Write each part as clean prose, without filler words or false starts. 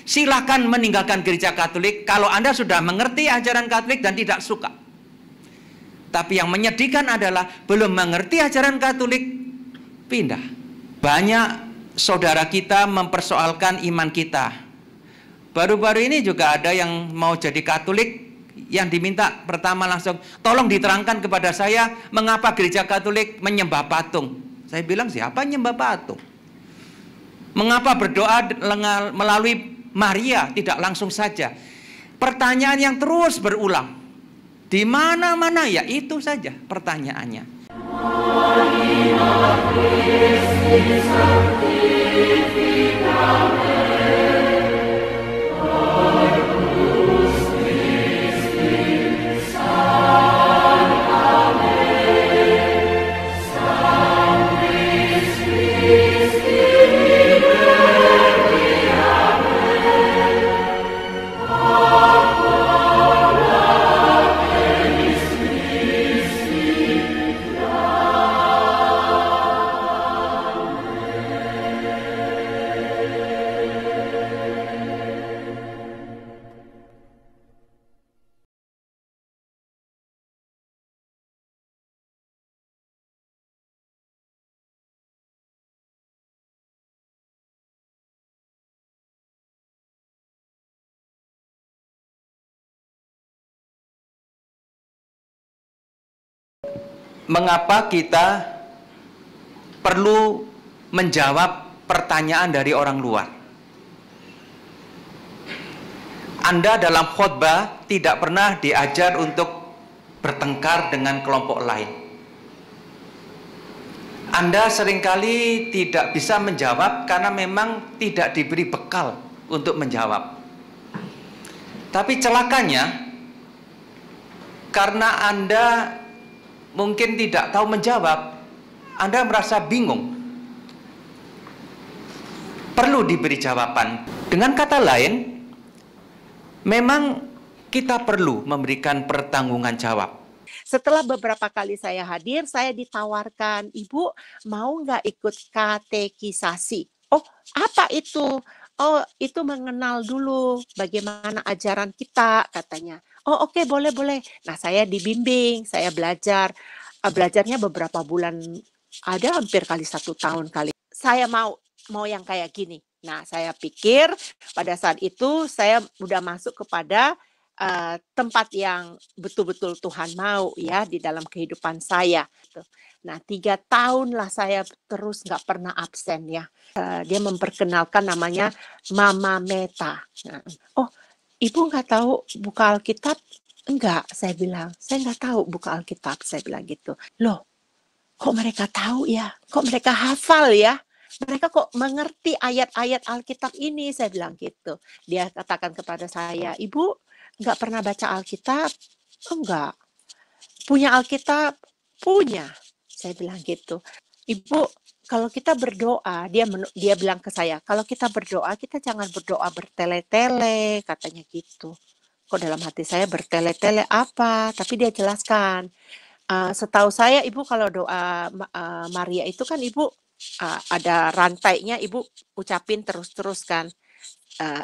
Silakan meninggalkan gereja Katolik kalau Anda sudah mengerti ajaran Katolik dan tidak suka. Tapi yang menyedihkan adalah belum mengerti ajaran Katolik, pindah. Banyak saudara kita mempersoalkan iman kita. Baru-baru ini juga ada yang mau jadi Katolik, yang diminta pertama langsung, tolong diterangkan kepada saya mengapa gereja Katolik menyembah patung. Saya bilang, siapa nyembah patung? Mengapa berdoa melalui Maria tidak langsung saja? Pertanyaan yang terus berulang. Di mana-mana ya itu saja pertanyaannya. Mengapa kita perlu menjawab pertanyaan dari orang luar? Anda dalam khotbah tidak pernah diajar untuk bertengkar dengan kelompok lain. Anda seringkali tidak bisa menjawab karena memang tidak diberi bekal untuk menjawab. Tapi celakanya, karena Anda mungkin tidak tahu menjawab, Anda merasa bingung. Perlu diberi jawaban. Dengan kata lain, memang kita perlu memberikan pertanggungan jawab. Setelah beberapa kali saya hadir, saya ditawarkan, Ibu mau nggak ikut katekisasi? Oh, apa itu? Oh, itu mengenal dulu bagaimana ajaran kita, katanya. Oh, oke, boleh. Nah, saya dibimbing, saya belajar. Belajarnya beberapa bulan, ada hampir kali 1 tahun kali. Saya mau yang kayak gini. Nah, saya pikir pada saat itu saya udah masuk kepada tempat yang betul-betul Tuhan mau ya di dalam kehidupan saya. Nah, 3 tahun lah saya terus nggak pernah absen ya. Dia memperkenalkan namanya Mama Meta. Nah, oh, Ibu nggak tahu buka Alkitab? Enggak, saya bilang. Saya nggak tahu buka Alkitab, saya bilang gitu. Loh, kok mereka tahu ya? Kok mereka hafal ya? Mereka kok mengerti ayat-ayat Alkitab ini, saya bilang gitu. Dia katakan kepada saya, Ibu nggak pernah baca Alkitab? Enggak. Punya Alkitab? Punya. Saya bilang gitu. Ibu, kalau kita berdoa, dia bilang ke saya, kalau kita berdoa, kita jangan berdoa bertele-tele, katanya gitu. Kok dalam hati saya bertele-tele apa? Tapi dia jelaskan. Setahu saya, Ibu kalau doa Maria itu kan Ibu ada rantainya, Ibu ucapin terus-terus kan.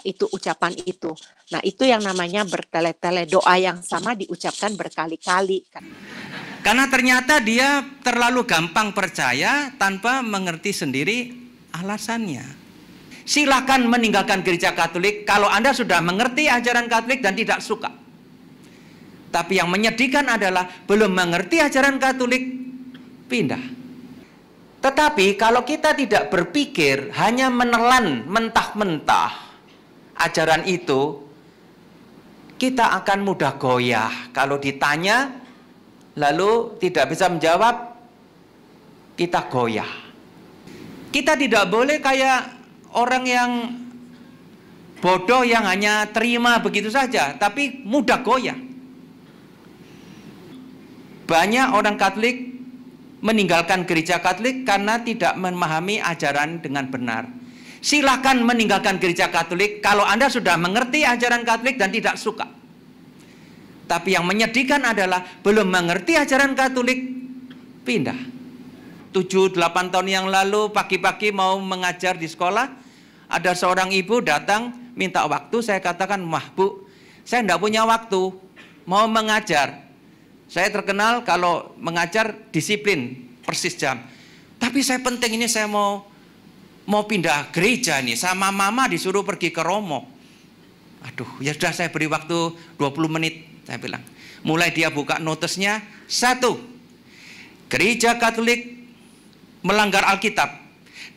Itu ucapan itu. Nah, itu yang namanya bertele-tele. Doa yang sama diucapkan berkali-kali. Karena ternyata dia terlalu gampang percaya tanpa mengerti sendiri alasannya. Silakan meninggalkan gereja Katolik kalau Anda sudah mengerti ajaran Katolik dan tidak suka. Tapi yang menyedihkan adalah belum mengerti ajaran Katolik, pindah. Tetapi kalau kita tidak berpikir, hanya menelan mentah-mentah ajaran itu, kita akan mudah goyah. Kalau ditanya lalu tidak bisa menjawab, kita goyah. Kita tidak boleh kayak orang yang bodoh yang hanya terima begitu saja, tapi mudah goyah. Banyak orang Katolik meninggalkan gereja Katolik karena tidak memahami ajaran dengan benar. Silakan meninggalkan gereja Katolik kalau Anda sudah mengerti ajaran Katolik dan tidak suka. Tapi yang menyedihkan adalah belum mengerti ajaran Katolik, pindah. 7-8 tahun yang lalu pagi-pagi mau mengajar di sekolah, ada seorang ibu datang minta waktu, saya katakan, "Wah Bu, saya tidak punya waktu, mau mengajar. Saya terkenal kalau mengajar disiplin, persis jam. Tapi saya penting ini, saya mau pindah gereja nih, sama mama disuruh pergi ke Romo." Aduh, ya sudah, saya beri waktu 20 menit, saya bilang. Mulai dia buka notesnya, 1, gereja Katolik melanggar Alkitab.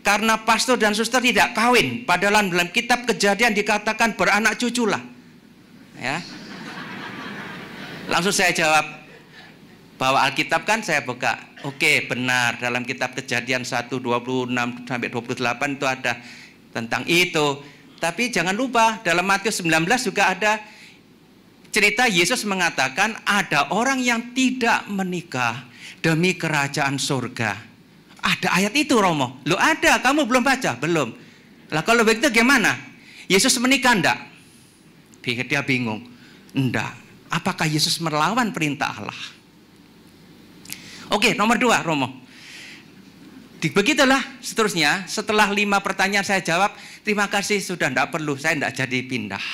Karena pastor dan suster tidak kawin, padahal dalam kitab Kejadian dikatakan beranak cuculah. Ya. Langsung saya jawab, bahwa Alkitab kan saya buka. Oke, benar, dalam kitab Kejadian 1:26-28 itu ada tentang itu. Tapi jangan lupa, dalam Matius 19 juga ada cerita Yesus mengatakan ada orang yang tidak menikah demi kerajaan surga. Ada ayat itu, Romo. Loh, ada, kamu belum baca? Belum. Lah kalau begitu gimana? Yesus menikah enggak? Dia bingung. Enggak. Apakah Yesus melawan perintah Allah? Oke, nomor 2, Romo. Begitulah seterusnya. Setelah 5 pertanyaan saya jawab, terima kasih, sudah enggak perlu, saya enggak jadi pindah.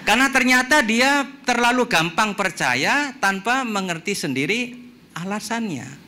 Karena ternyata dia terlalu gampang percaya tanpa mengerti sendiri alasannya.